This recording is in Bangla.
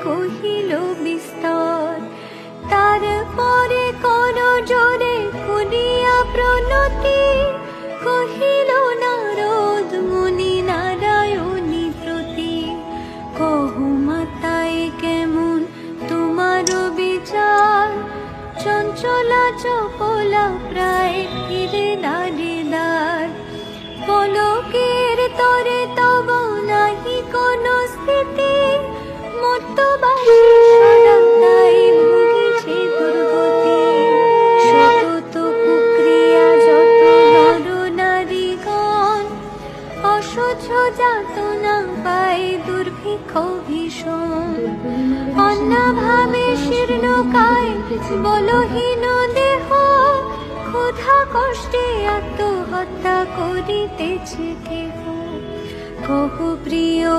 কহিল বিস্তর। তারপরে কোন জোরে শুনিয়া প্রণতি, কহিল নারদ মুনি নারায়ণী প্রতি। কহু মাতায় কেমন তোমার বিচার, চঞ্চলা চপলা প্রায় ফিরে দাঁড়িদার। পলকের তরে তব নাহি কোন স্থিতি, মর্তবাসী সদাই ভুগিছে দুর্গতি। সতত কুক্রিয়া যত নর নারীগণ, অসহ্য যাতনা পায় দুর্ভিক্ষ ভীষণ। অন্নাভাবে শীর্ণকায় বলহীন দেহ, ক্ষুধা কষ্টে আত্মহত্যা করিতেছে কেহ। কহু প্রিয়